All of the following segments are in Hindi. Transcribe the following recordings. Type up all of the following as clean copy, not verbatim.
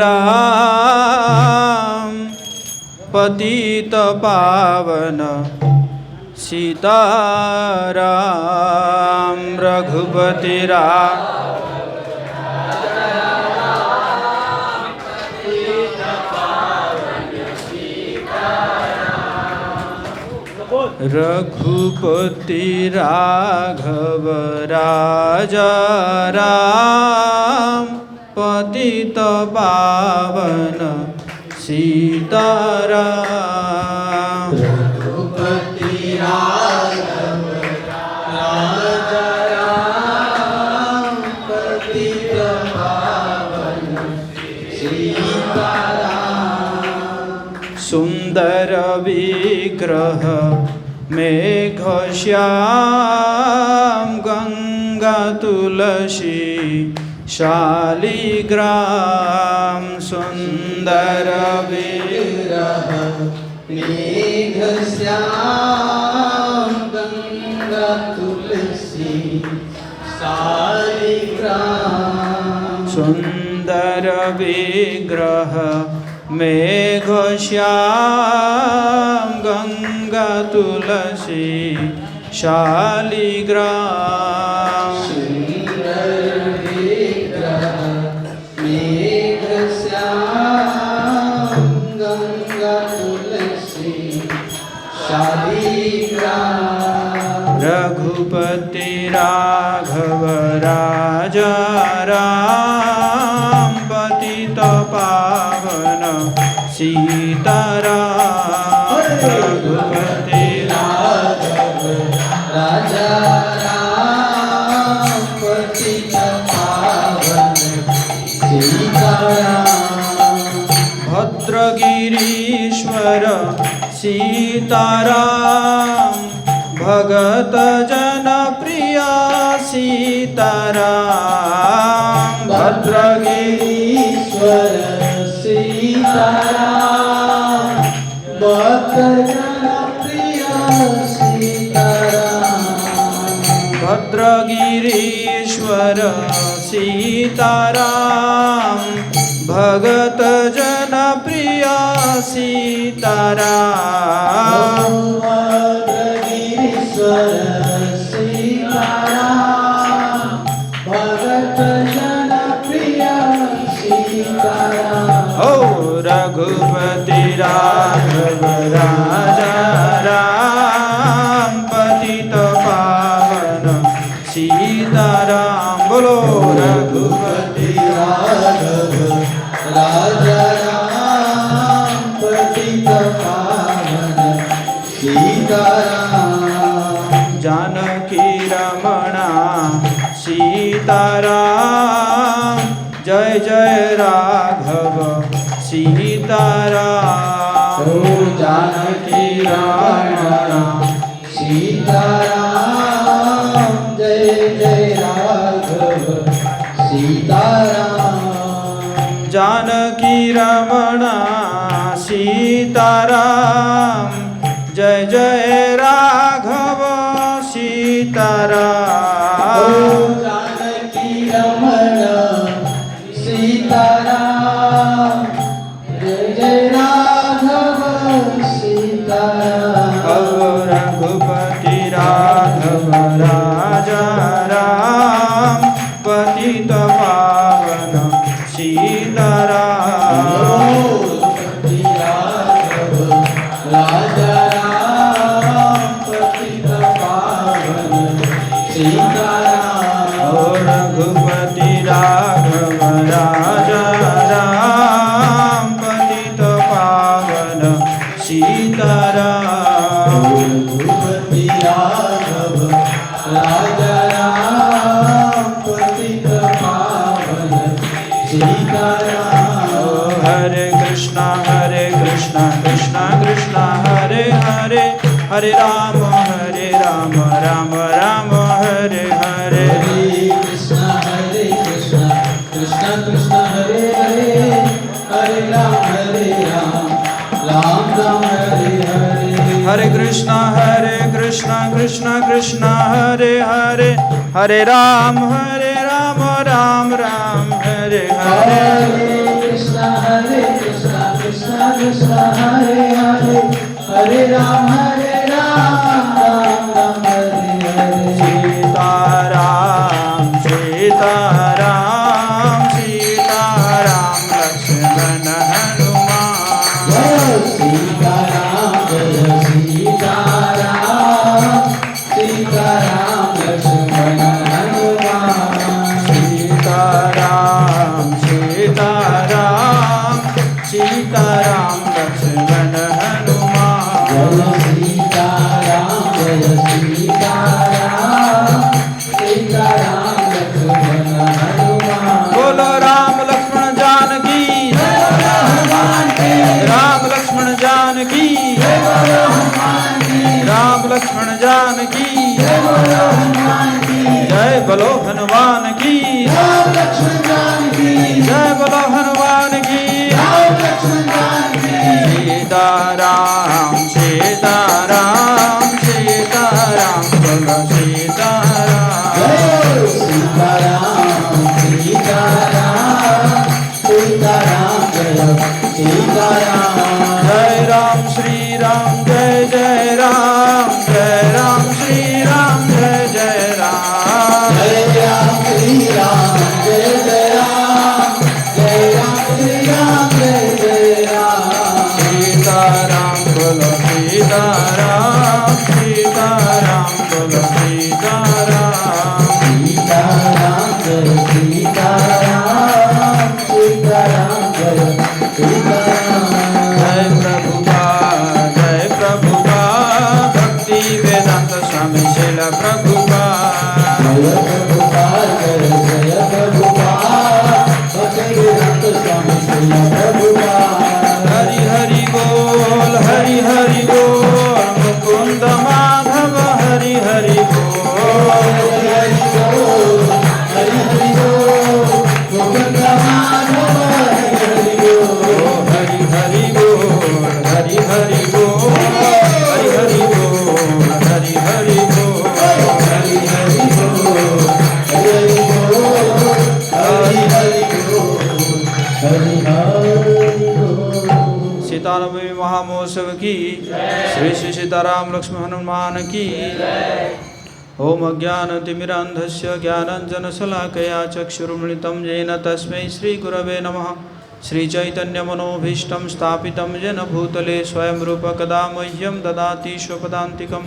राम पतित पावन सीताराम रघुपति रघुपति राघव राजा राम पतित पावन सीताराम रघुपति राघव राजा राम पतित पावन सीताराम सुंदर विग्रह मेघश्याम गंगा तुलसी शालिग्राम सुंदर विग्रह मेघश्याम गंगा तुलसी शालिग्राम सुंदर विग्रह मेघश्याम गंगा तुलसी शालिग्राम सुंदर विग्रह मेघश्याम गंगा तुलसी शालिग्राम रघुपति राघव राजा राम पतित पावन सीताराम रघुपति राघव राजा राम पतित पावन सीताराम भद्रगिरीश्वर सीताराम भगत जन प्रिय सीताराम भद्रगिरीश्वर सीताराम भक्त जन प्रिय सीताराम भद्रगिरीश्वर सीताराम भगत जन प्रिय सीताराम भद्रगिरीश्वर सीताराम भगत जन प्रिय सीताराम ओ रघुपति राघव राजा राम पतित पावन सीताराम बोलो रघुपति राघव राजा राम पतित पावन सीताराम जानकी रमणा सीताराम जय जय राघव सीताराम जानकी रमणा सीताराम जय जय राघव सीताराम जानकी रमणा सीताराम जय जय राघव सीताराम जानकी रमणा सीताराम जय जय राघव सीताराम रघुपति राघव राजा राम पतित पावन सीताराम रघुपति राघव राजा राम पतित पावन सीताराम रघुपति राघव राजा राम पतित पावन सीताराम रघुपति राघव राजा राम पतित पावन सीताराम हरे कृष्णा कृष्ण कृष्ण हरे हरे हरे राम राम राम हरे हरे कृष्ण कृष्ण कृष्ण हरे हरे हरे राम राम राम हरे हरे हरे कृष्णा कृष्ण कृष्ण हरे हरे हरे राम राम राम हरे हरे कृष्ण हरे हरे हरे राम राम राम हरे हरे सीताराम सीताराम सीताराम लक्ष्मण हनुमान जय सीताराम जय सीताराम सीताराम लक्ष्मण हनुमान सीताराम सीताराम सीताराम लक्ष्मण हनुमान जय सीताराम जय सीताराम सीताराम लक्ष्मण हनुमान बोलो राम लक्ष्मण जानकी राम लक्ष्मण जानकी राम लक्ष्मण जानकी जय बोलो हनुमान की राम लक्ष्मण जानकी जय बोलो हनुमान की राम लक्ष्मण जानकी सीताराम सीताराम सीताराम बोलो सीताराम जय सीताराम सीताराम सीताराम जय सीताराम जय राम श्री राम जय जय राम श्री राम जय जय राम जय राम श्री राम जय जय राम जय राम श्री राम जय जय राम सीताराम बोलो सीताराम सीताराम बोलो सीताराम सीताराम जय सीताराम सीताराम जय सीताराम जय प्रभुपाद भक्ति वेदांत स्वामी शिल प्रभुपाद जय प्रभुपाद जय प्रभुपाद भक्ति वेदांत स्वामी श्री प्रभुपाद हरि हरि बोल मुकुंद माधव हरि हरि बोल हरि हरि बोल हरि हरि बोल गोविंद माधव हरि हरि बोल हरि हरि बोल हरि हरि बोल हरि हरि बोल हरि हरि बोल हरि हरि बोल हरि हरि बोल हरि हरि बोल हरि हरि बोल सीतानवमी महामहोत्सव की श्री श्री सीताराम लक्ष्मण हनुमान की ओम अज्ञानतिमिरान्धस्य ज्ञानाञ्जनशलाकया चक्षुरुन्मिलितं येन तस्मै श्रीगुरवे नमः श्रीचैतन्यमनोभीष्टं स्थापितं येन भूतले स्वयं रूप कदा मह्यं ददाति स्वपदान्तिकं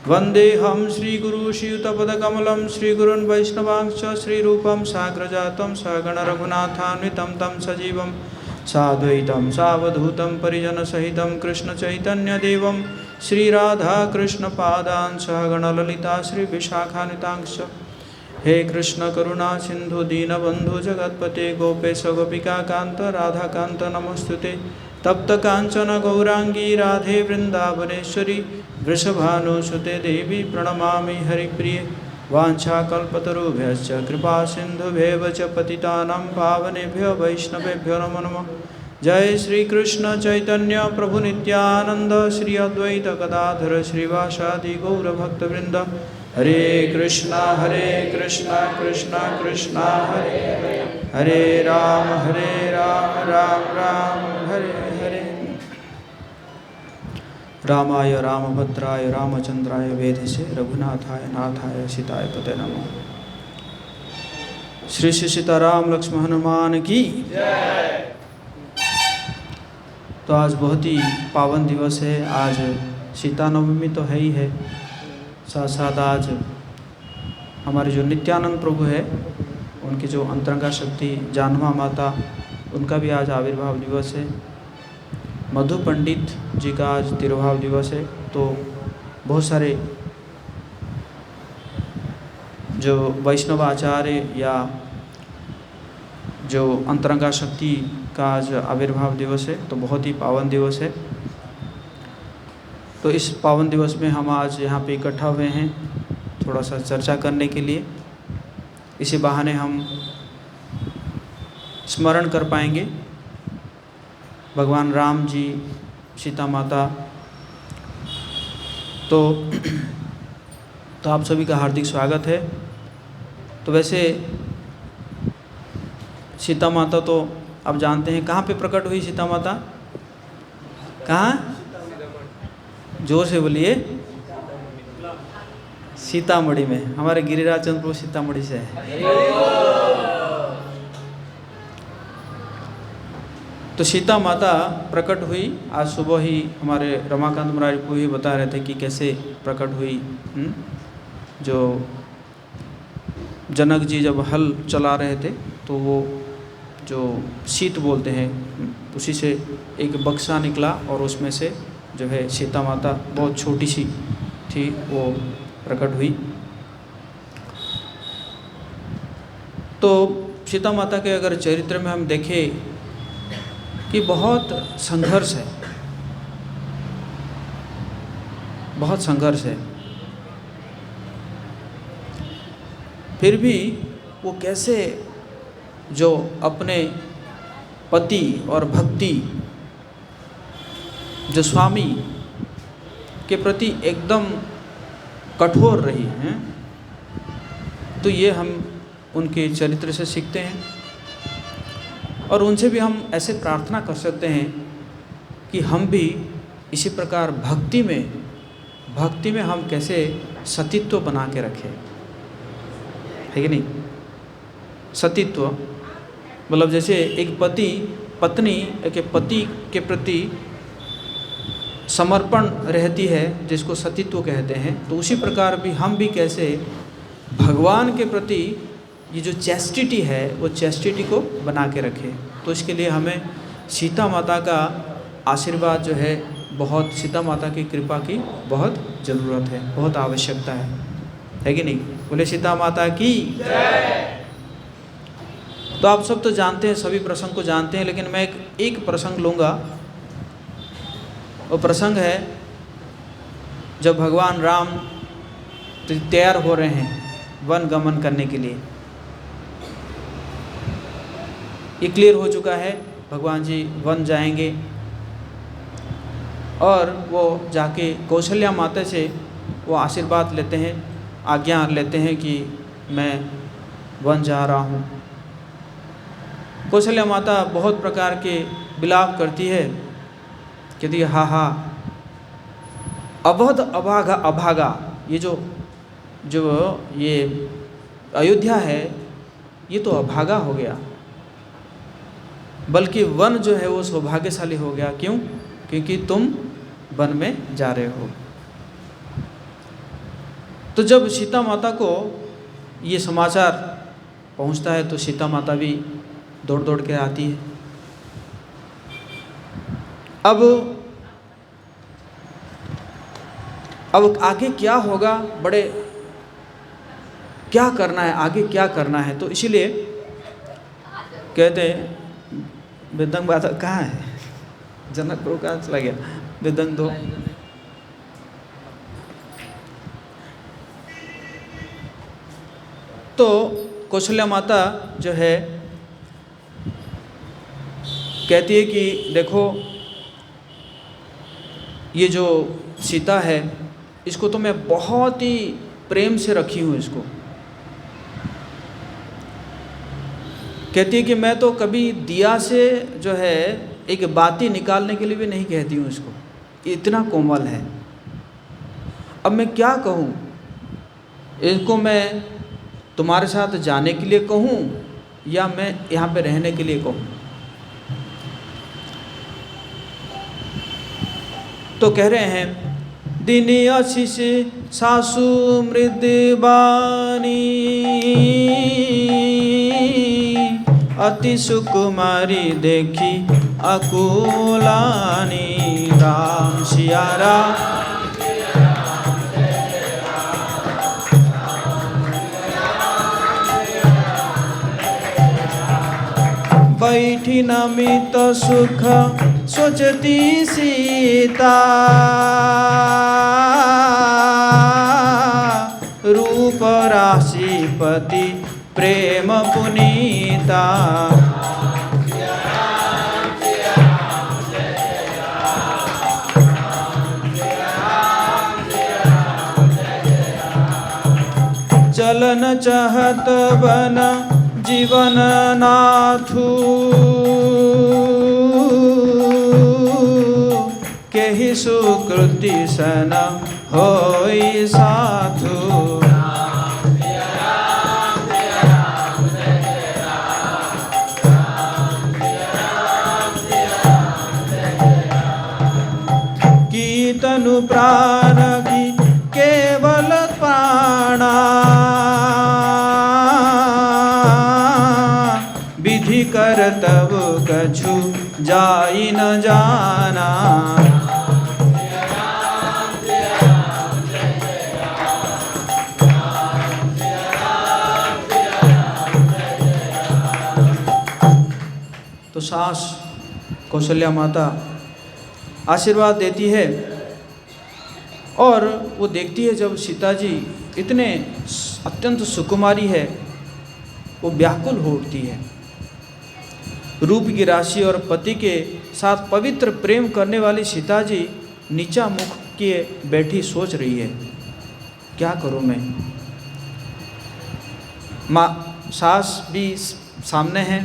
वन्देऽहं श्रीगुरुश्रीयुतपदकमलं श्रीगुरून् वैष्णवांश्च श्रीरूपं साग्रजातं सगणरघुनाथान्वितं तं सजीवं साद्वैतं सावधूतं परिजनसहितं कृष्णचैतन्यदेवं श्रीराधाकृष्णपादान् सहगणललिता श्रीविशाखान्वितांश्च हे कृष्ण करुणा सिंधु दीनबंधु जगत्पते गोपेश गोपिका कांत राधाकांत नमोस्तुते तप्त कांचन गौरांगी राधे वृंदावनेश्वरी वृषभानुसुते देवी प्रणमामि हरिप्रिये वाञ्छाकल्पतरुभ्यश्च कृपा सिन्धुभ्येव च पतितानां पावनेभ्यो वैष्णवेभ्यो नमो नमः जय श्री कृष्ण चैतन्य प्रभु नित्यानंद श्री अद्वैत गदाधर श्रीवासादि गौरभक्तवृंद हरे कृष्णा कृष्णा कृष्णा हरे हरे राम राम राम हरे हरे रामाय रामभद्राय रामचंद्राय वेधसे रघुनाथाय नाथाय सीताय पते नमः। श्री श्री सीताराम लक्ष्मण हनुमान की जय। तो आज बहुत ही पावन दिवस है। आज सीता नवमी तो है ही है, साथ साथ आज हमारे जो नित्यानंद प्रभु है उनकी जो अंतरंगा शक्ति जानवा माता, उनका भी आज आविर्भाव दिवस है। मधु पंडित जी का आज तिरुभाव दिवस है। तो बहुत सारे जो वैष्णव आचार्य या जो अंतरंगा शक्ति का आज आविर्भाव दिवस है, तो बहुत ही पावन दिवस है। तो इस पावन दिवस में हम आज यहाँ पे इकट्ठा हुए हैं थोड़ा सा चर्चा करने के लिए। इसी बहाने हम स्मरण कर पाएंगे भगवान राम जी, सीता माता। तो आप सभी का हार्दिक स्वागत है। तो वैसे सीता माता तो आप जानते हैं, कहाँ पे प्रकट हुई सीता माता? कहाँ? जोर से बोलिए। सीतामढ़ी में। हमारे गिरिराज चंद्र प्रभु सीतामढ़ी से है। तो सीता माता प्रकट हुई। आज सुबह ही हमारे रमाकांत मुरारी को ही बता रहे थे कि कैसे प्रकट हुई। जो जनक जी जब हल चला रहे थे तो वो जो शीत बोलते हैं उसी से एक बक्सा निकला और उसमें से जो है सीता माता बहुत छोटी सी थी वो प्रकट हुई। तो सीता माता के अगर चरित्र में हम देखें कि बहुत संघर्ष है, बहुत संघर्ष है, फिर भी वो कैसे जो अपने पति और भक्ति जो स्वामी के प्रति एकदम कठोर रही हैं। तो ये हम उनके चरित्र से सीखते हैं और उनसे भी हम ऐसे प्रार्थना कर सकते हैं कि हम भी इसी प्रकार भक्ति में हम कैसे सतीत्व बना के रखें, है कि नहीं? सतीत्व मतलब जैसे एक पति पत्नी के पति के प्रति समर्पण रहती है जिसको सतीत्व कहते हैं, तो उसी प्रकार भी हम भी कैसे भगवान के प्रति ये जो चैस्टिटी है वो चैस्टिटी को बना के रखें। तो इसके लिए हमें सीता माता का आशीर्वाद जो है बहुत, सीता माता की कृपा की बहुत ज़रूरत है, बहुत आवश्यकता है कि नहीं? बोले सीता माता की जय। तो आप सब तो जानते हैं, सभी प्रसंग को जानते हैं, लेकिन मैं एक प्रसंग लूँगा। वो प्रसंग है जब भगवान राम तैयार हो रहे हैं वन गमन करने के लिए। ये क्लियर हो चुका है, भगवान जी वन जाएंगे और वो जाके कौशल्या माता से वो आशीर्वाद लेते हैं, आज्ञा लेते हैं कि मैं वन जा रहा हूँ। कौशल्या माता बहुत प्रकार के विलाप करती है, कहती है हा हा अवध अभागा अभागा। ये जो ये अयोध्या है ये तो अभागा हो गया, बल्कि वन जो है वो सौभाग्यशाली हो गया। क्यों? क्योंकि तुम वन में जा रहे हो। तो जब सीता माता को ये समाचार पहुंचता है तो सीता माता भी दौड़ दौड़ के आती है। अब आगे क्या होगा, बड़े क्या करना है, आगे क्या करना है। तो इसीलिए कहते हैं मृदंग बादक कहाँ है? जनक प्रभु कहाँ चला गया? मृदंग दो। तो कौशल्या माता जो है कहती है कि देखो ये जो सीता है इसको तो मैं बहुत ही प्रेम से रखी हूँ। इसको कहती है कि मैं तो कभी दिया से जो है एक बाती निकालने के लिए भी नहीं कहती हूँ इसको, इतना कोमल है। अब मैं क्या कहूँ, इसको मैं तुम्हारे साथ जाने के लिए कहूँ या मैं यहाँ पे रहने के लिए कहूँ? तो कह रहे हैं दिनी आशीष सासु मृदबानी अति सुकुमारी देखी अकुलानी। राम सिया राम बैठी नमित सुख सोचती सीता रूप राशिपति प्रेम पुनीता। चलन चाहत बन जीवन नाथू ही सुकृति सन होई साधु। तनु प्राण की केवल प्राणा, विधि कर तब कछु जाई न जाना। तो सास कौशल्या माता आशीर्वाद देती है और वो देखती है जब सीता जी इतने अत्यंत सुकुमारी है, वो व्याकुल हो उठती है। रूप की राशि और पति के साथ पवित्र प्रेम करने वाली सीता जी नीचा मुख किए बैठी सोच रही है, क्या करूं मैं। माँ सास भी सामने है,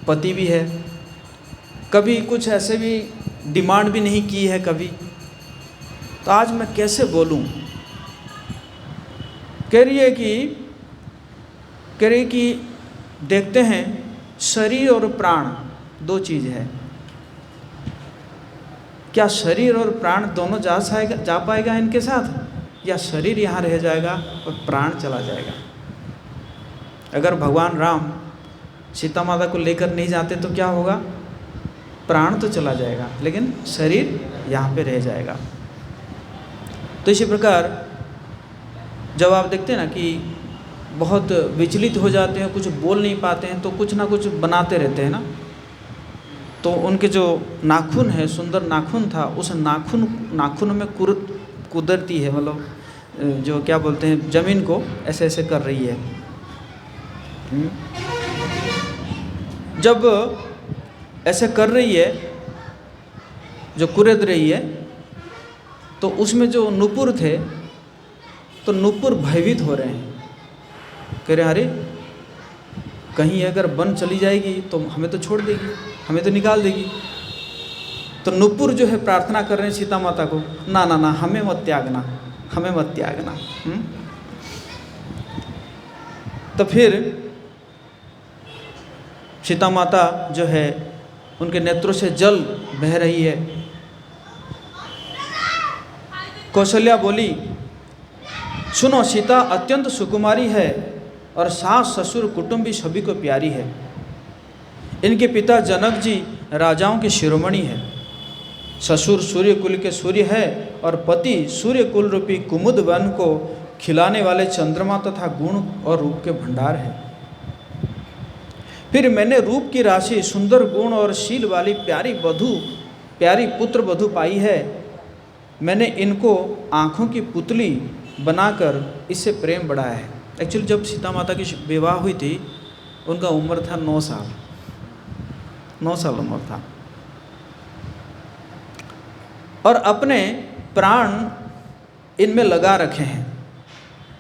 पति भी है, कभी कुछ ऐसे भी डिमांड भी नहीं की है कभी, तो आज मैं कैसे बोलूं। कह रही कि देखते हैं शरीर और प्राण दो चीज़ है, क्या शरीर और प्राण दोनों जा पाएगा इनके साथ, या शरीर यहाँ रह जाएगा और प्राण चला जाएगा। अगर भगवान राम सीता माता को लेकर नहीं जाते तो क्या होगा, प्राण तो चला जाएगा लेकिन शरीर यहाँ पे रह जाएगा। तो इसी प्रकार जब आप देखते हैं ना कि बहुत विचलित हो जाते हैं, कुछ बोल नहीं पाते हैं, तो कुछ ना कुछ बनाते रहते हैं ना, तो उनके जो नाखून है, सुंदर नाखून था, उस नाखून में कुदरती है, मतलब जो क्या बोलते हैं, ज़मीन को ऐसे ऐसे कर रही है। जब ऐसे कर रही है, जो कुरेद रही है, तो उसमें जो नुपुर थे, तो नुपुर भयभीत हो रहे हैं, कह रहे अरे कहीं अगर बन चली जाएगी तो हमें तो छोड़ देगी, हमें तो निकाल देगी। तो नुपुर जो है प्रार्थना कर रहे हैं सीता माता को, ना ना ना, हमें मत त्यागना, हमें मत त्यागना। तो फिर सीता माता जो है उनके नेत्रों से जल बह रही है। कौशल्या बोली, सुनो, सीता अत्यंत सुकुमारी है और सास ससुर कुटुंबी सभी को प्यारी है। इनके पिता जनक जी राजाओं के शिरोमणि है, ससुर सूर्य कुल के सूर्य है और पति सूर्य कुल रूपी कुमुद वन को खिलाने वाले चंद्रमा तथा गुण और रूप के भंडार है। फिर मैंने रूप की राशि, सुंदर गुण और शील वाली प्यारी पुत्र वधू पाई है। मैंने इनको आँखों की पुतली बनाकर इससे प्रेम बढ़ाया है। एक्चुअली जब सीता माता की विवाह हुई थी, उनका उम्र था 9 साल, 9 साल उम्र था, और अपने प्राण इनमें लगा रखे हैं।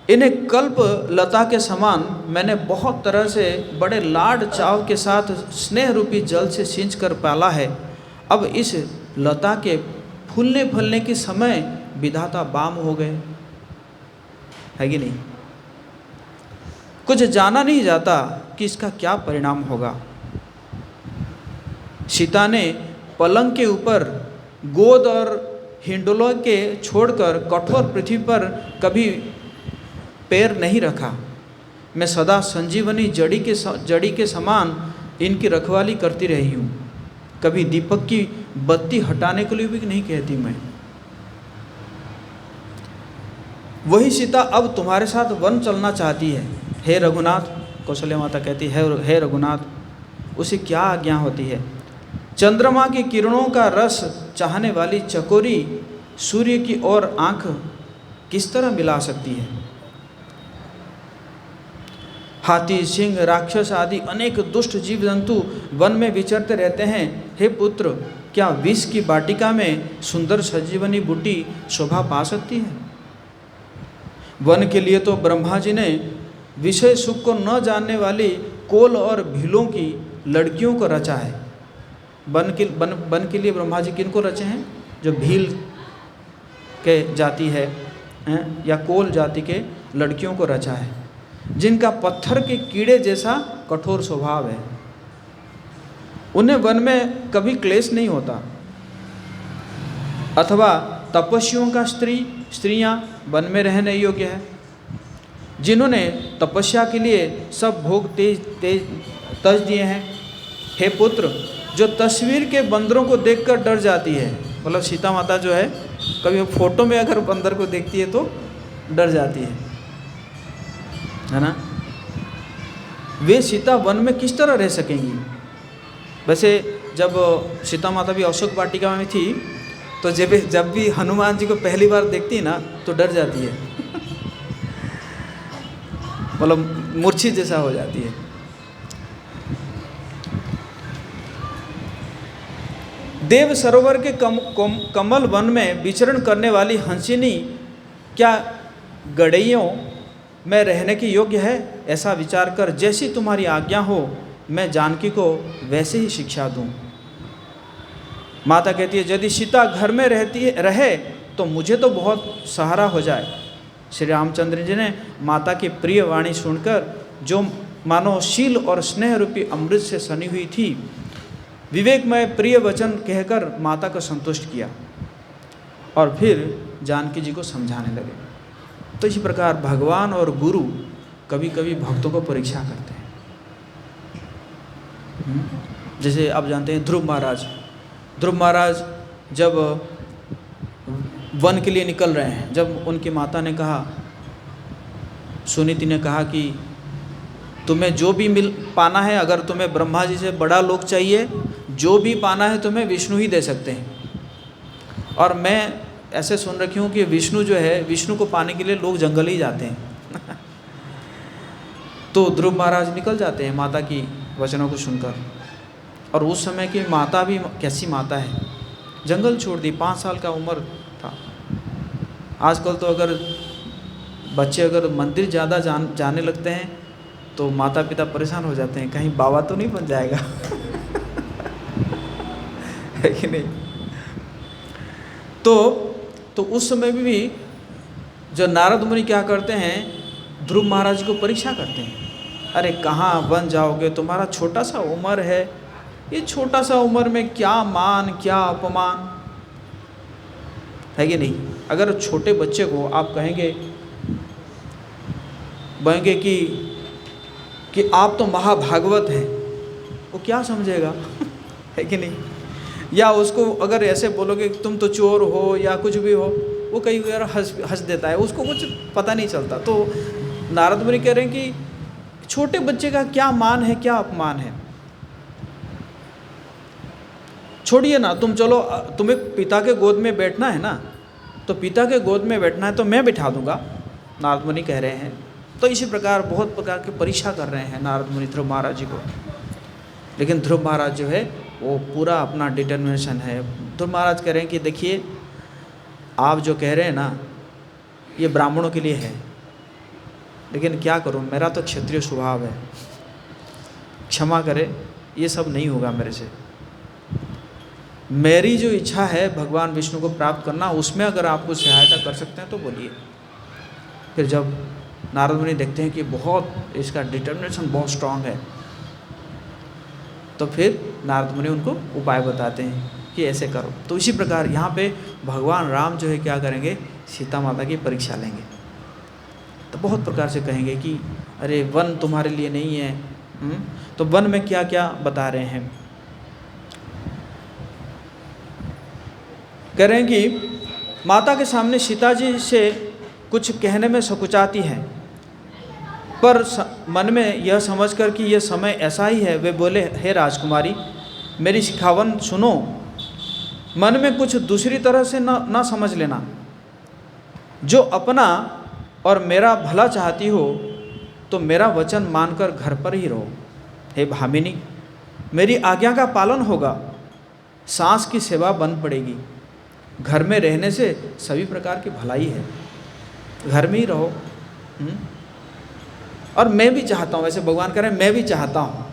इन्हें कल्प लता के समान मैंने बहुत तरह से बड़े लाड चाव के साथ स्नेह रूपी जल से सींच कर पाला है। अब इस लता के फूलने फलने के समय विधाता बाम हो गए, है कि नहीं। कुछ जाना नहीं जाता कि इसका क्या परिणाम होगा। सीता ने पलंग के ऊपर गोद और हिंडोलों के छोड़कर कठोर पृथ्वी पर कभी पैर नहीं रखा। मैं सदा संजीवनी जड़ी के समान इनकी रखवाली करती रही हूँ। कभी दीपक की बत्ती हटाने के लिए भी नहीं कहती मैं। वही सीता अब तुम्हारे साथ वन चलना चाहती है। हे रघुनाथ, कौशल्या माता कहती है, हे रघुनाथ, उसे क्या आज्ञा होती है। चंद्रमा की किरणों का रस चाहने वाली चकोरी सूर्य की ओर आंख किस तरह मिला सकती है। हाथी, सिंह, राक्षस आदि अनेक दुष्ट जीव जंतु वन में विचरते रहते हैं। हे पुत्र, क्या विष की वाटिका में सुंदर संजीवनी बूटी शोभा पा सकती है। वन के लिए तो ब्रह्मा जी ने विषय सुख को न जानने वाली कोल और भीलों की लड़कियों को रचा है। वन के लिए ब्रह्मा जी किनको रचे हैं? जो भील के जाति है या कोल जाति के लड़कियों को रचा है, जिनका पत्थर के कीड़े जैसा कठोर स्वभाव है। उन्हें वन में कभी क्लेश नहीं होता, अथवा तपस्वियों का स्त्रियां वन में रहने योग्य है, जिन्होंने तपस्या के लिए सब भोग तज दिए हैं। हे पुत्र, जो तस्वीर के बंदरों को देखकर डर जाती है, मतलब सीता माता जो है कभी फोटो में अगर बंदर को देखती है तो डर जाती है ना, वे सीता वन में किस तरह रह सकेंगी। वैसे जब सीता माता भी अशोक वाटिका में थी तो जब भी हनुमान जी को पहली बार देखती है ना तो डर जाती है मतलब मूर्छित जैसा हो जाती है। देव सरोवर के कमल वन में विचरण करने वाली हंसिनी क्या गड़ैयों में रहने के योग्य है? ऐसा विचार कर जैसी तुम्हारी आज्ञा हो मैं जानकी को वैसे ही शिक्षा दूं। माता कहती है यदि सीता घर में रहे तो मुझे तो बहुत सहारा हो जाए। श्री रामचंद्र जी ने माता की प्रिय वाणी सुनकर, जो मानो शील और स्नेह रूपी अमृत से सनी हुई थी, विवेकमय प्रिय वचन कहकर माता को संतुष्ट किया और फिर जानकी जी को समझाने लगे। तो इसी प्रकार भगवान और गुरु कभी कभी भक्तों को परीक्षा करते हैं। जैसे आप जानते हैं ध्रुव महाराज जब वन के लिए निकल रहे हैं, जब उनकी माता ने कहा, सुनीति ने कहा कि तुम्हें जो भी पाना है, अगर तुम्हें ब्रह्मा जी से बड़ा लोक चाहिए, जो भी पाना है तुम्हें विष्णु ही दे सकते हैं। और मैं ऐसे सुन रखी हूँ कि विष्णु जो है, विष्णु को पाने के लिए लोग जंगल ही जाते हैं तो ध्रुव महाराज निकल जाते हैं माता की वचनों को सुनकर। और उस समय की माता भी कैसी माता है, जंगल छोड़ दी, 5 साल का उम्र था। आजकल तो अगर बच्चे अगर मंदिर ज़्यादा जाने लगते हैं तो माता पिता परेशान हो जाते हैं, कहीं बाबा तो नहीं बन जाएगा है कि नहीं। तो उस समय भी जो नारद मुनि क्या करते हैं, ध्रुव महाराज को परीक्षा करते हैं। अरे कहाँ बन जाओगे, तुम्हारा छोटा सा उम्र है, ये छोटा सा उम्र में क्या मान क्या अपमान, है कि नहीं। अगर छोटे बच्चे को आप कहेंगे कि आप तो महाभागवत हैं, वो क्या समझेगा है कि नहीं। या उसको अगर ऐसे बोलोगे कि तुम तो चोर हो या कुछ भी हो, वो कई बार हंस देता है, उसको कुछ पता नहीं चलता। तो नारद मुनि कह रहे हैं कि छोटे बच्चे का क्या मान है क्या अपमान है। छोड़िए ना, तुम चलो, तुम्हें पिता के गोद में बैठना है ना, तो पिता के गोद में बैठना है तो मैं बिठा दूंगा, नारद मुनि कह रहे हैं। तो इसी प्रकार बहुत प्रकार की परीक्षा कर रहे हैं नारद मुनि ध्रुव महाराज जी को। लेकिन ध्रुव महाराज जो है वो पूरा अपना डिटर्मिनेशन है। ध्रुव महाराज कह रहे हैं कि देखिए, आप जो कह रहे हैं ना ये ब्राह्मणों के लिए है, लेकिन क्या करूं, मेरा तो क्षत्रिय स्वभाव है, क्षमा करें, ये सब नहीं होगा मेरे से। मेरी जो इच्छा है भगवान विष्णु को प्राप्त करना, उसमें अगर आप कुछ सहायता कर सकते हैं तो बोलिए। फिर जब नारद मुनि देखते हैं कि बहुत इसका डिटर्मिनेशन बहुत स्ट्रांग है, तो फिर नारद मुनि उनको उपाय बताते हैं कि ऐसे करो। तो इसी प्रकार यहाँ पे भगवान राम जो है क्या करेंगे, सीता माता की परीक्षा लेंगे। तो बहुत प्रकार से कहेंगे कि अरे वन तुम्हारे लिए नहीं है। तो वन में क्या क्या बता रहे हैं, कह रहे हैं कि माता के सामने सीता जी से कुछ कहने में सकुचाती है, पर मन में यह समझकर कि यह समय ऐसा ही है, वे बोले, हे राजकुमारी मेरी सिखावन सुनो, मन में कुछ दूसरी तरह से ना समझ लेना। जो अपना और मेरा भला चाहती हो तो मेरा वचन मानकर घर पर ही रहो। हे भामिनी, मेरी आज्ञा का पालन होगा, सांस की सेवा बन पड़ेगी। घर में रहने से सभी प्रकार की भलाई है, घर में ही रहो। और मैं भी चाहता हूँ, वैसे भगवान कह रहे हैं मैं भी चाहता हूँ।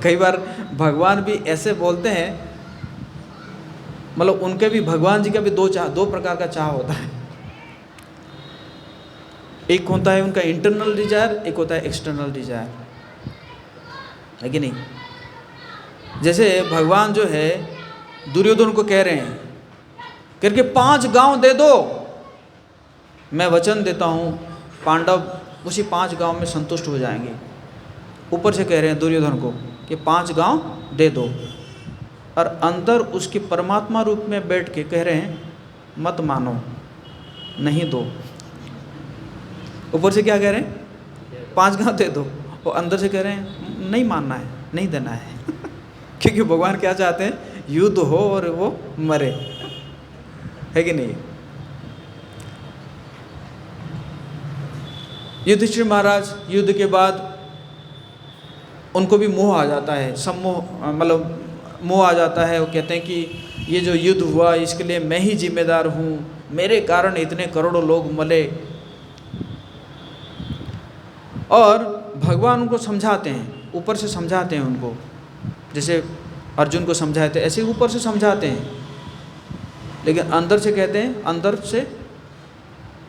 कई बार भगवान भी ऐसे बोलते हैं मतलब उनके भी, भगवान जी का भी दो प्रकार का चाह होता है। एक होता है उनका इंटरनल डिजायर, एक होता है एक्सटर्नल डिजायर, है कि नहीं। जैसे भगवान जो है दुर्योधन को कह रहे हैं करके 5 गांव दे दो, मैं वचन देता हूँ पांडव उसी 5 गांव में संतुष्ट हो जाएंगे। ऊपर से कह रहे हैं दुर्योधन को कि 5 गांव दे दो, और अंदर उसके परमात्मा रूप में बैठ के कह रहे हैं मत मानो, नहीं दो। ऊपर से क्या कह रहे हैं 5 गांव दे दो, और अंदर से कह रहे हैं नहीं मानना है, नहीं देना है। क्योंकि भगवान क्या चाहते हैं, युद्ध हो और वो मरे, है कि नहीं। युधिष्ठिर महाराज युद्ध के बाद उनको भी मोह आ जाता है, सम्मोह, मतलब मोह आ जाता है। वो कहते हैं कि ये जो युद्ध हुआ इसके लिए मैं ही जिम्मेदार हूँ, मेरे कारण इतने करोड़ों लोग मरे। और भगवान उनको समझाते हैं, ऊपर से समझाते हैं उनको, जैसे अर्जुन को समझाए थे ऐसे ऊपर से समझाते हैं, लेकिन अंदर से कहते हैं, अंदर से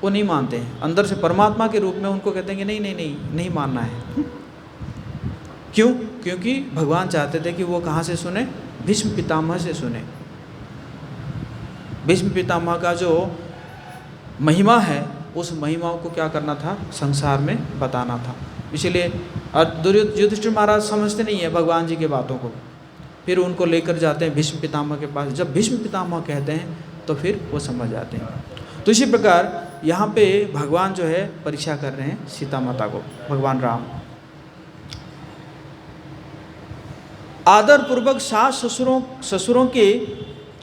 वो नहीं मानते हैं। अंदर से परमात्मा के रूप में उनको कहते हैं कि नहीं नहीं नहीं नहीं मानना है। क्यों? क्योंकि भगवान चाहते थे कि वो कहाँ से सुने, भीष्म पितामह से सुने। भीष्म पितामह का जो महिमा है, उस महिमा को क्या करना था, संसार में बताना था। इसीलिए युधिष्ठिर महाराज समझते नहीं है भगवान जी की बातों को, फिर उनको लेकर जाते हैं भीष्म पितामह के पास। जब भीष्म पितामह कहते हैं तो फिर वो समझ जाते हैं। तो इसी प्रकार यहाँ पे भगवान जो है परीक्षा कर रहे हैं सीता माता को, भगवान राम। आदर पूर्वक सास ससुरों के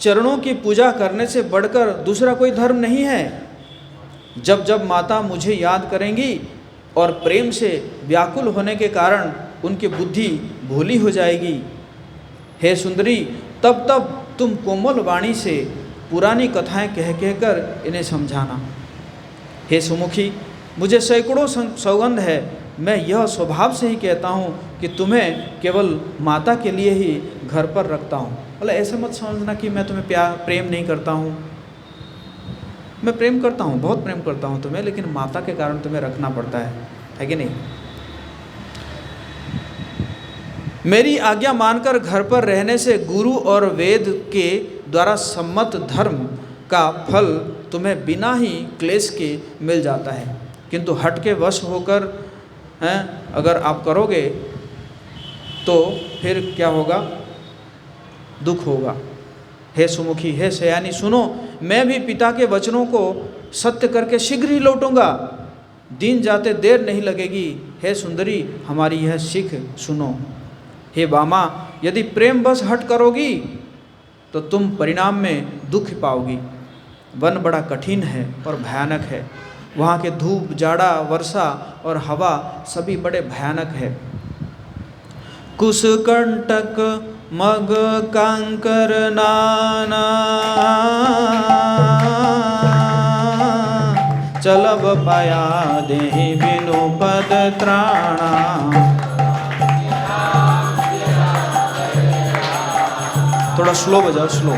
चरणों की पूजा करने से बढ़कर दूसरा कोई धर्म नहीं है। जब जब माता मुझे याद करेंगी और प्रेम से व्याकुल होने के कारण उनकी बुद्धि भोली हो जाएगी, हे सुंदरी, तब तब तुम कोमल वाणी से पुरानी कथाएं कह कहकर इन्हें समझाना। हे सुमुखी, मुझे सैकड़ों सौगंध है, मैं यह स्वभाव से ही कहता हूँ कि तुम्हें केवल माता के लिए ही घर पर रखता हूँ। मतलब ऐसे मत समझना कि मैं तुम्हें प्रेम नहीं करता हूँ। मैं प्रेम करता हूँ, बहुत प्रेम करता हूँ तुम्हें, लेकिन माता के कारण तुम्हें रखना पड़ता है कि नहीं। मेरी आज्ञा मानकर घर पर रहने से गुरु और वेद के द्वारा सम्मत धर्म का फल तुम्हें बिना ही क्लेश के मिल जाता है, किंतु हट के वश होकर अगर आप करोगे तो फिर क्या होगा, दुख होगा। हे सुमुखी, हे सयानी, सुनो, मैं भी पिता के वचनों को सत्य करके शीघ्र ही लौटूंगा, दिन जाते देर नहीं लगेगी। हे सुंदरी, हमारी यह सीख सुनो। हे बामा, यदि प्रेम बस हट करोगी तो तुम परिणाम में दुख पाओगी। वन बड़ा कठिन है और भयानक है, वहाँ के धूप, जाड़ा, वर्षा और हवा सभी बड़े भयानक है। कुशकंटक मग कांकर नाना, चलब पाया देहि बिनु पद त्राणा। थोड़ा स्लो बजाओ, स्लो।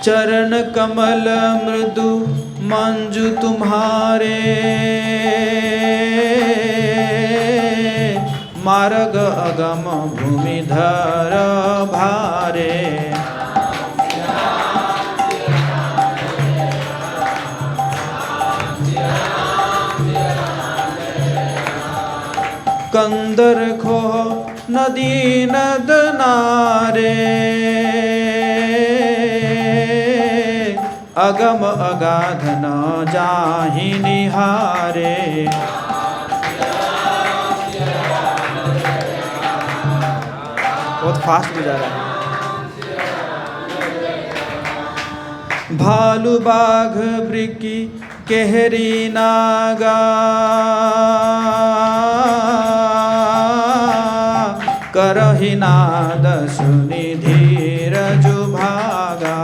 चरण कमल मृदु मंजु तुम्हारे, मार्ग अगम भूमिधर भारे। कंदर खो नदी नद नारे, अगम अगाध न जाहि निहारे। बहुत फास्ट बजा रहा है। भालू बाघ वृकी केहरी नागा, करहि नाद सुनि धीरजु भागा।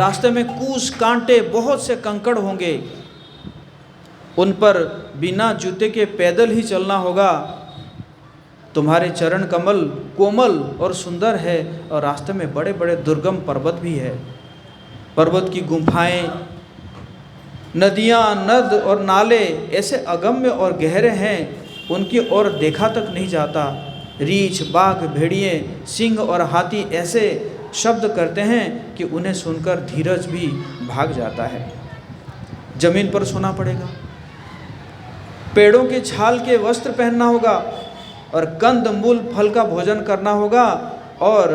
रास्ते में कूस कांटे बहुत से कंकड़ होंगे, उन पर बिना जूते के पैदल ही चलना होगा। तुम्हारे चरण कमल कोमल और सुंदर है, और रास्ते में बड़े बड़े दुर्गम पर्वत भी है। पर्वत की गुफाएं, नदियाँ, नद और नाले ऐसे अगम्य और गहरे हैं, उनकी ओर देखा तक नहीं जाता। रीछ, बाघ, भेड़िए, सिंह और हाथी ऐसे शब्द करते हैं कि उन्हें सुनकर धीरज भी भाग जाता है। जमीन पर सोना पड़ेगा, पेड़ों के छाल के वस्त्र पहनना होगा, और कंद मूल फल का भोजन करना होगा। और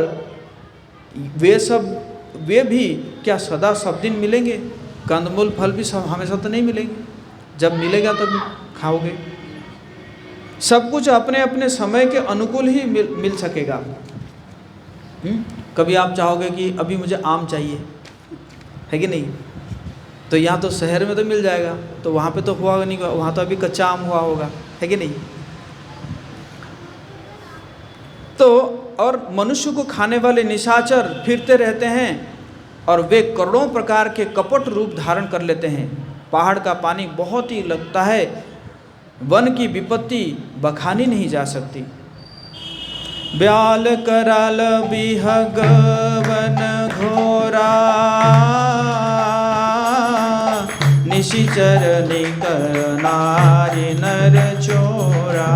वे भी क्या सदा सब दिन मिलेंगे? कंदमूल फल भी सब हमेशा तो नहीं मिलेंगे, जब मिलेगा तब खाओगे। सब कुछ अपने अपने समय के अनुकूल ही मिल सकेगा। कभी आप चाहोगे कि अभी मुझे आम चाहिए, है कि नहीं, तो यहाँ तो शहर में तो मिल जाएगा, तो वहाँ पे तो हुआ नहीं, वहाँ तो अभी कच्चा आम हुआ होगा, है कि नहीं। तो और मनुष्य को खाने वाले निशाचर फिरते रहते हैं, और वे करोड़ों प्रकार के कपट रूप धारण कर लेते हैं। पहाड़ का पानी बहुत ही लगता है, वन की विपत्ति बखानी नहीं जा सकती। ब्याल कराल बिहग वन घोरा, निशिचर निकर नारी नर चोरा।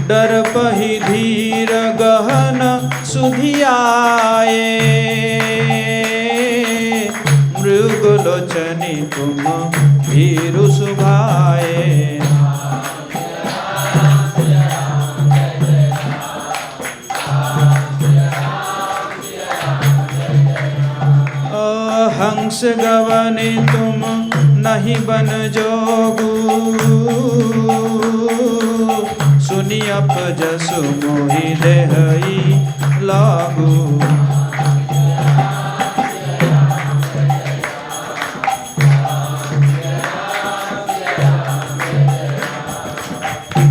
डर पही धीर गहन सुधियाए, मृगलोचनी तुम भीरु सुभाए। हंस गवनी तुम नहीं बन जोगू, सुनी अपजसु मोहि देहई लागू।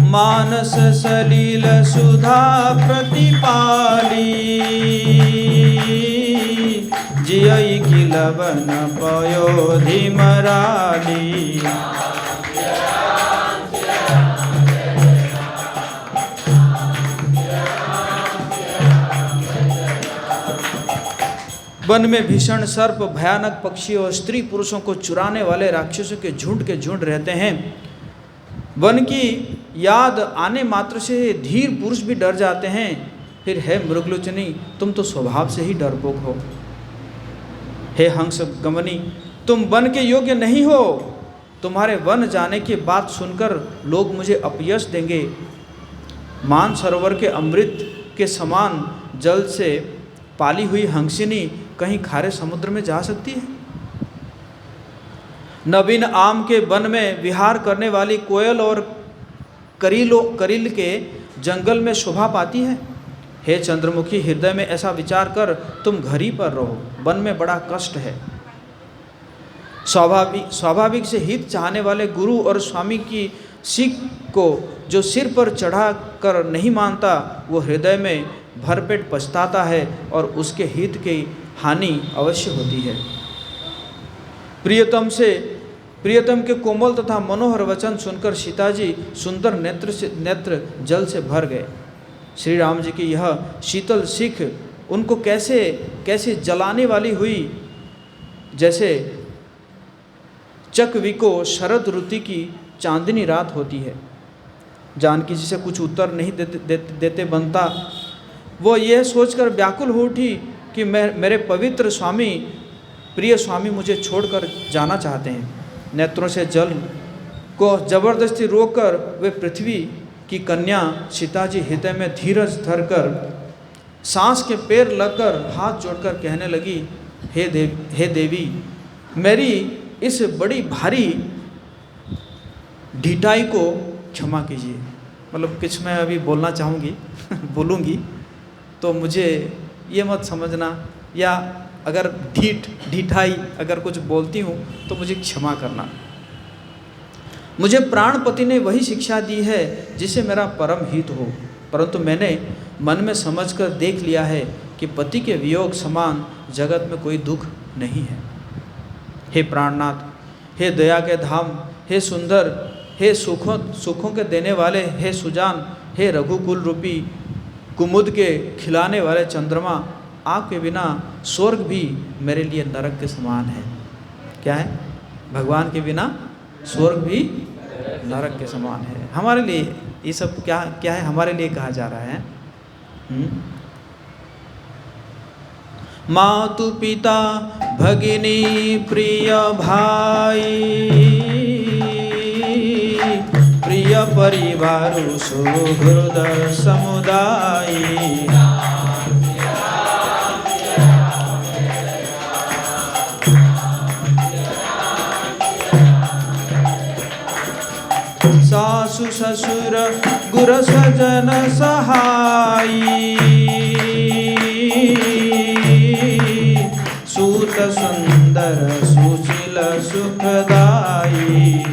मानस सलील सुधा प्रतिपाली, जियई की लवन पयोधि मराली। वन में भीषण सर्प, भयानक पक्षी और स्त्री पुरुषों को चुराने वाले राक्षसों के झुंड रहते हैं। वन की याद आने मात्र से धीर पुरुष भी डर जाते हैं। फिर है मृगलोचनी, तुम तो स्वभाव से ही डरपोक हो। हे हंस गमनी, तुम वन के योग्य नहीं हो। तुम्हारे वन जाने की बात सुनकर लोग मुझे अपयश देंगे। मान सरोवर के अमृत के समान जल से पाली हुई हंसिनी कहीं खारे समुद्र में जा सकती है? नवीन आम के वन में विहार करने वाली कोयल और करील के जंगल में शोभा पाती है? हे चंद्रमुखी, हृदय में ऐसा विचार कर तुम घर ही पर रहो, वन में बड़ा कष्ट है। स्वाभाविक से हित चाहने वाले गुरु और स्वामी की सीख को जो सिर पर चढ़ा कर नहीं मानता, वो हृदय में भरपेट पछताता है और उसके हित की हानि अवश्य होती है। प्रियतम के कोमल तथा मनोहर वचन सुनकर सीताजी सुंदर नेत्र जल से भर गए। श्री राम जी की यह शीतल सीख उनको कैसे जलाने वाली हुई, जैसे चकविको शरद ऋतु की चांदनी रात होती है। जानकी जी से कुछ उत्तर नहीं देते बनता। वो यह सोचकर व्याकुल हो उठी कि मेरे पवित्र स्वामी, प्रिय स्वामी मुझे छोड़कर जाना चाहते हैं। नेत्रों से जल को जबरदस्ती रोककर वे पृथ्वी की कन्या सीताजी हृदय में धीरज धरकर सांस के पैर लगकर हाथ जोड़कर कहने लगी, हे देवी, मेरी इस बड़ी भारी ढिठाई को क्षमा कीजिए। मतलब कुछ मैं अभी बोलना चाहूँगी बोलूँगी तो मुझे ये मत समझना, या अगर ढिठाई अगर कुछ बोलती हूँ तो मुझे क्षमा करना। मुझे प्राणपति ने वही शिक्षा दी है जिसे मेरा परम हित हो, परंतु मैंने मन में समझकर देख लिया है कि पति के वियोग समान जगत में कोई दुख नहीं है। हे प्राणनाथ, हे दया के धाम, हे सुंदर, हे सुखों के देने वाले, हे सुजान, हे रघुकुल रूपी कुमुद के खिलाने वाले चंद्रमा, आपके बिना स्वर्ग भी मेरे लिए नरक के समान है। क्या है? भगवान के बिना स्वर्ग भी नरक के समान है। हमारे लिए ये सब क्या क्या है? हमारे लिए कहा जा रहा है। मातु पिता भगिनी प्रिय भाई, प्रिय परिवार सुहृद समुदाय, सासु ससुर गुर सजन सहाई, सूत सुंदर सुशील सुखदाई,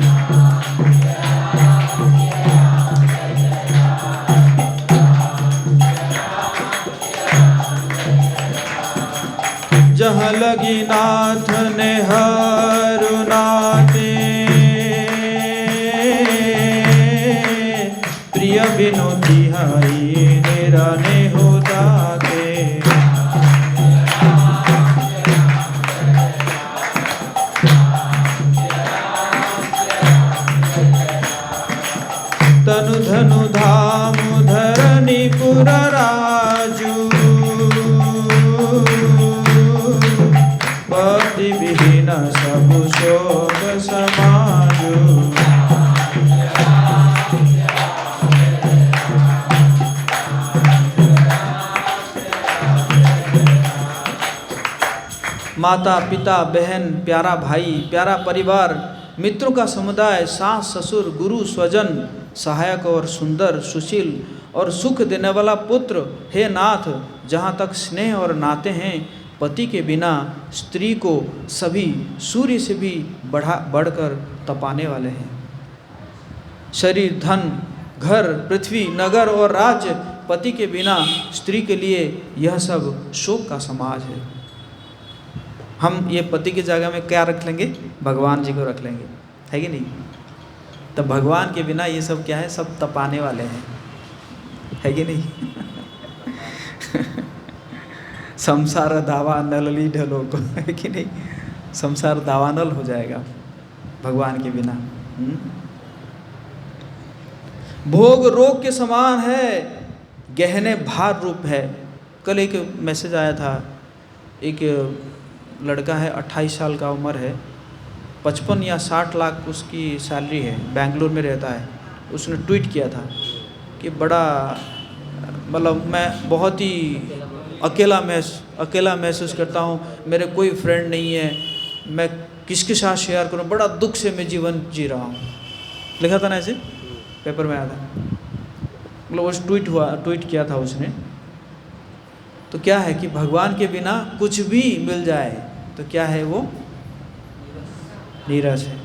जहाँ लगी नाथ ने हरु नाते, प्रिय बिनु तिहाई निराने होता के, तनु धनु धाम धरनी पुर राजू, पति विहीन सब शोक समाजू, माता पिता बहन प्यारा भाई प्यारा परिवार मित्रों का समुदाय, सास ससुर गुरु स्वजन सहायक और सुंदर सुशील और सुख देने वाला पुत्र, हे नाथ, जहाँ तक स्नेह और नाते हैं, पति के बिना स्त्री को सभी सूर्य से भी बढ़कर तपाने वाले हैं। शरीर धन घर पृथ्वी नगर और राज्य, पति के बिना स्त्री के लिए यह सब शोक का समाज है। हम ये पति की जगह में क्या रख लेंगे? भगवान जी को रख लेंगे, है कि नहीं? तो भगवान के बिना ये सब क्या है? सब तपाने वाले हैं, है कि नहीं? संसार दावा नलली ढलो को, है कि नहीं? संसार दावानल हो जाएगा भगवान के बिना। भोग रोग के समान है, गहने भार रूप है। कल एक मैसेज आया था, एक लड़का है 28 साल का उम्र है, 55 या 60 लाख उसकी सैलरी है, बेंगलुरु में रहता है। उसने ट्वीट किया था कि बड़ा मतलब मैं बहुत ही अकेला महसूस करता हूँ, मेरे कोई फ्रेंड नहीं है, मैं किसके साथ शेयर करूँ, बड़ा दुख से मैं जीवन जी रहा हूँ। लिखा था ना ऐसे, पेपर में आया था, मतलब वो ट्वीट किया था उसने। तो क्या है कि भगवान के बिना कुछ भी मिल जाए तो क्या है? वो नीरस है।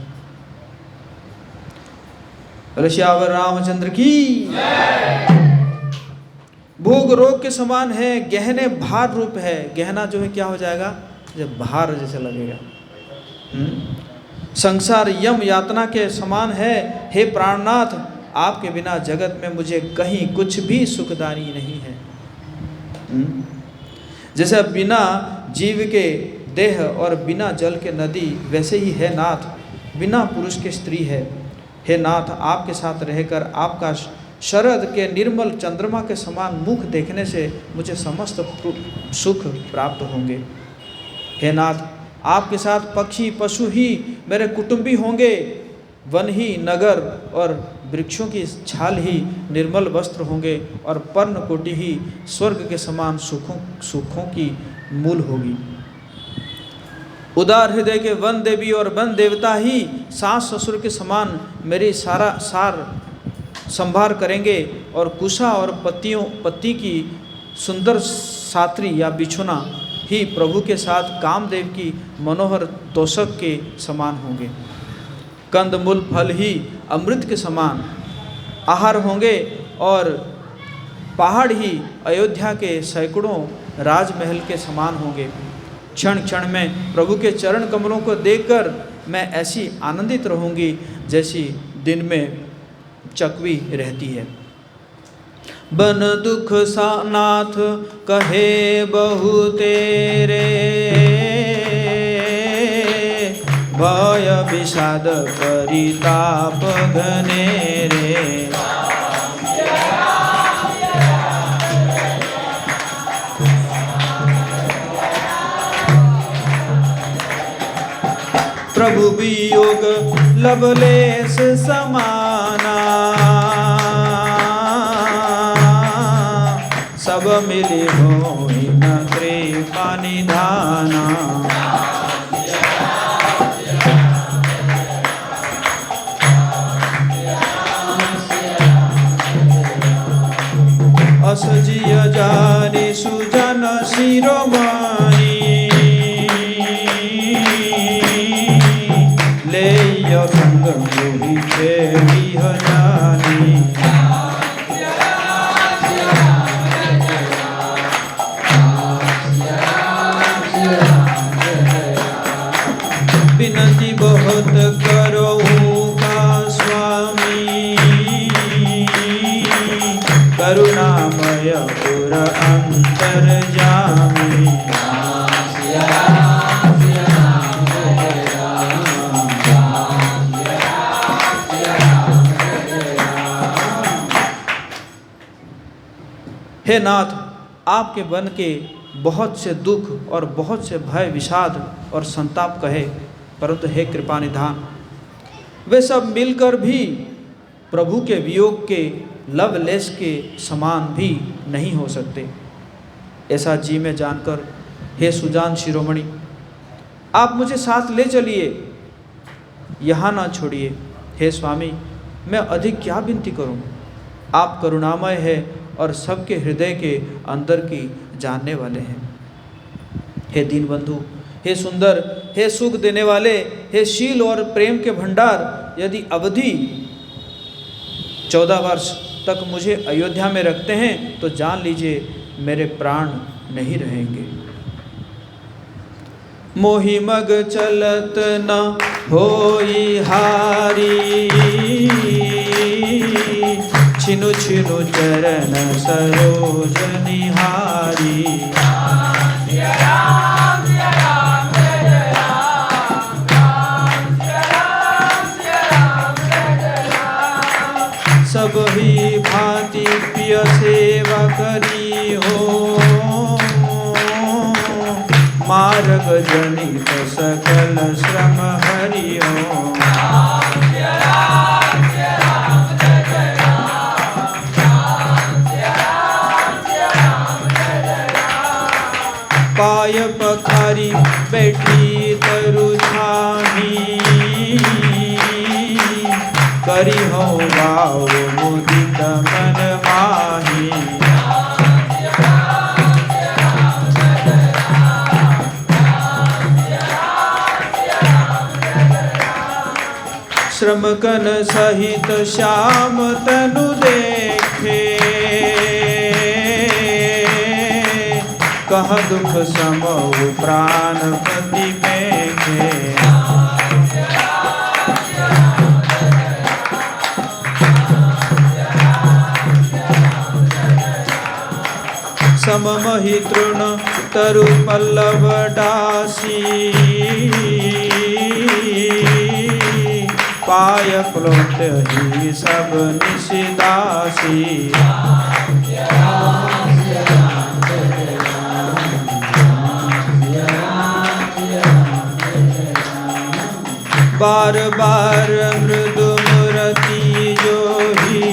ऋषियावर रामचंद्र की। भोग रोग के समान है, गहने भार रूप है। गहना जो है क्या हो जाएगा? जब भार जैसे लगेगा। संसार यम यातना के समान है। हे प्राणनाथ, आपके बिना जगत में मुझे कहीं कुछ भी सुखदानी नहीं है। जैसे बिना जीव के देह और बिना जल के नदी, वैसे ही है नाथ बिना पुरुष के स्त्री है। हे नाथ, आपके साथ रहकर आपका शरद के निर्मल चंद्रमा के समान मुख देखने से मुझे समस्त सुख प्राप्त होंगे। हे नाथ, आपके साथ पक्षी पशु ही मेरे कुटुंबी होंगे, वन ही नगर और वृक्षों की छाल ही निर्मल वस्त्र होंगे और पर्णकोटि ही स्वर्ग के समान सुखों की मूल होगी। उदार हृदय के वन देवी और वन देवता ही सास ससुर के समान मेरी सार संभार करेंगे और कुशा और पत्ती की सुंदर सात्री या बिछुना ही प्रभु के साथ कामदेव की मनोहर तोषक के समान होंगे। कंदमूल फल ही अमृत के समान आहार होंगे और पहाड़ ही अयोध्या के सैकड़ों राजमहल के समान होंगे। क्षण क्षण में प्रभु के चरण कमलों को देखकर मैं ऐसी आनंदित रहूँगी जैसी दिन में चकवी रहती है। बन दुख सा नाथ कहे बहु तेरे, भय विषाद परिताप घनेरे। प्रभु वियोग लवलेश समाना, सब मिले होई न कृपा निधाना। अस जिय जानी सुजन शिरोमणि, लेय भंग मोहि छेड़िह जानी। विनती बहुत करहूँ का स्वामी, करुणामय पुर अंतर्यामी। हे नाथ, आपके वन के बहुत से दुख और बहुत से भय विषाद और संताप कहे, परंतु हे कृपा निधान, वे सब मिलकर भी प्रभु के वियोग के लवलेश के समान भी नहीं हो सकते। ऐसा जी में जानकर हे सुजान शिरोमणि, आप मुझे साथ ले चलिए, यहाँ ना छोड़िए। हे स्वामी, मैं अधिक क्या विनती करूँ, आप करुणामय है और सबके हृदय के अंदर की जानने वाले हैं। हे दीनबंधु, हे सुंदर, हे सुख देने वाले, हे शील और प्रेम के भंडार, यदि अवधि 14 वर्ष तक मुझे अयोध्या में रखते हैं तो जान लीजिए मेरे प्राण नहीं रहेंगे। मोहि मग चलत न होई हारी, छिनु छिनु चरण सरोज निहारी। सब ही भांति प्रिय सेवा करी हो, मार्ग जनित सकल श्रम हरि हो। पाय पखारी बैठी तरु छाही, करी हो भाव मुदित मन माही। श्रम कन सहित श्याम तनु देखे, कह दुख समऊ प्राण पति पेखे। सममहि तृण तरु पल्लव डासी, पाय प्लोट ही सब निशिदासी। बार बार मृदु मूर्ति जोही,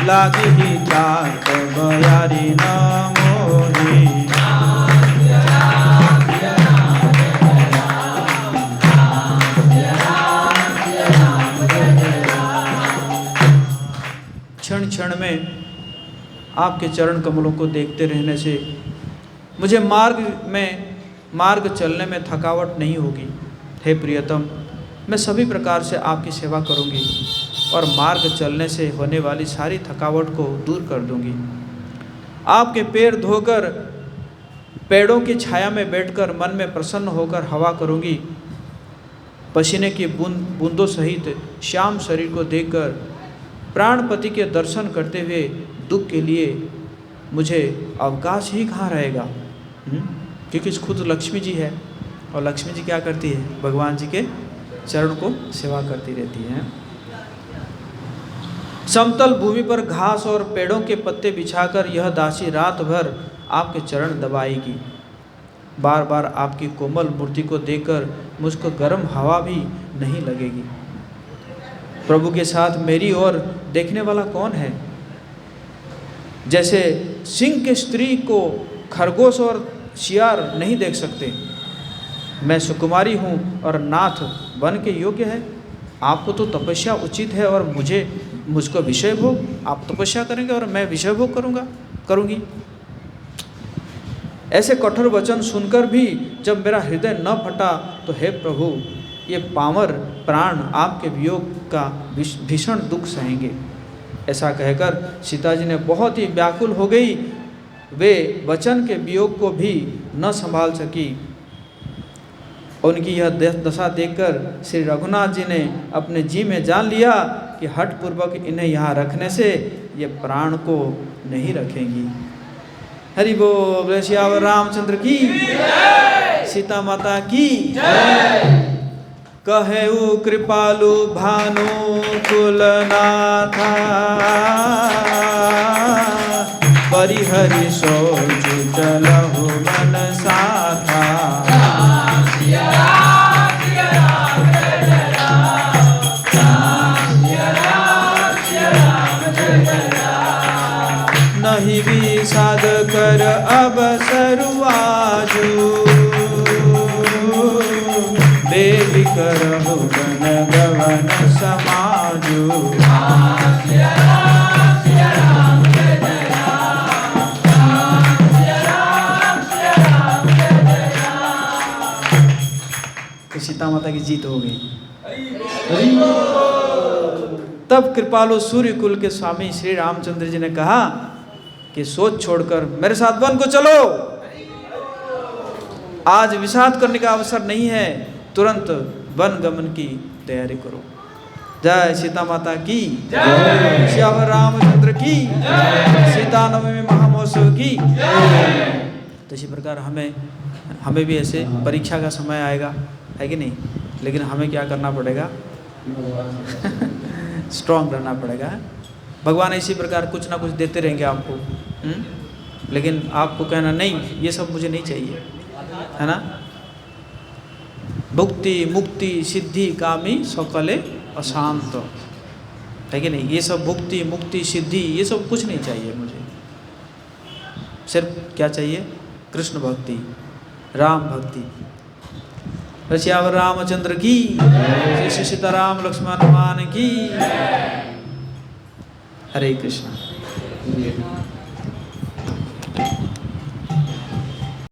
लागी जात बयारी न मोही। क्षण क्षण में आपके चरण कमलों को देखते रहने से मुझे मार्ग चलने में थकावट नहीं होगी। हे प्रियतम, मैं सभी प्रकार से आपकी सेवा करूंगी और मार्ग चलने से होने वाली सारी थकावट को दूर कर दूंगी। आपके पैर धोकर पेड़ों की छाया में बैठकर मन में प्रसन्न होकर हवा करूंगी। पसीने की बूंदों सहित श्याम शरीर को देखकर प्राणपति के दर्शन करते हुए दुख के लिए मुझे अवकाश ही कहाँ रहेगा। क्योंकि खुद लक्ष्मी जी है और लक्ष्मी जी क्या करती है, भगवान जी के चरण को सेवा करती रहती है। समतल भूमि पर घास और पेड़ों के पत्ते बिछाकर यह दासी रात भर आपके चरण दबाएगी। बार बार आपकी कोमल मूर्ति को देखकर मुझको गर्म हवा भी नहीं लगेगी। प्रभु के साथ मेरी ओर देखने वाला कौन है? जैसे सिंह के स्त्री को खरगोश और शियार नहीं देख सकते, मैं सुकुमारी हूँ और नाथ बन के योग्य है। आपको तो तपस्या उचित है और मुझको विषय भोग। आप तपस्या करेंगे और मैं विषय भोग करूँगी। ऐसे कठोर वचन सुनकर भी जब मेरा हृदय न फटा तो हे प्रभु, ये पामर प्राण आपके वियोग का भीषण दुख सहेंगे। ऐसा कहकर सीता जी ने बहुत ही व्याकुल हो गई। वे वचन के वियोग को भी न संभाल सकी। उनकी यह दशा देखकर श्री रघुनाथ जी ने अपने जी में जान लिया कि हठपूर्वक इन्हें यहाँ रखने से ये प्राण को नहीं रखेंगी। हरि बोल। श्यावर रामचंद्र की, सीता माता की। कहेउ कृपालु भानु कुलनाथा, परिहरि सोचु चलहु मन साथा। नहीं विषाद कर अवसरुआजु, बेबी करहु गण गवन समाजु। तो सीता माता की जीत हो गई। तब कृपालु सूर्य कुल के स्वामी श्री रामचंद्र जी ने कहा कि सोच छोड़कर मेरे साथ वन को चलो। आज विषाद करने का अवसर नहीं है, तुरंत वन गमन की तैयारी करो। जय सीता माता की, श्यावर रामचंद्र की, सीता नवमी महामहोत्सव की। तो इसी प्रकार हमें भी ऐसे परीक्षा का समय आएगा, है कि नहीं? लेकिन हमें क्या करना पड़ेगा? स्ट्रांग रहना पड़ेगा। भगवान इसी प्रकार कुछ ना कुछ देते रहेंगे आपको, लेकिन आपको कहना नहीं, ये सब मुझे नहीं चाहिए, है ना? भुक्ति मुक्ति सिद्धि कामी सकले अशांत, है कि नहीं? ये सब भुक्ति मुक्ति सिद्धि ये सब कुछ नहीं चाहिए मुझे। सिर्फ क्या चाहिए? कृष्ण भक्ति, राम भक्ति। श्यावर रामचंद्र की, श्री सीताराम लक्ष्मण हनुमान की। हरे कृष्ण।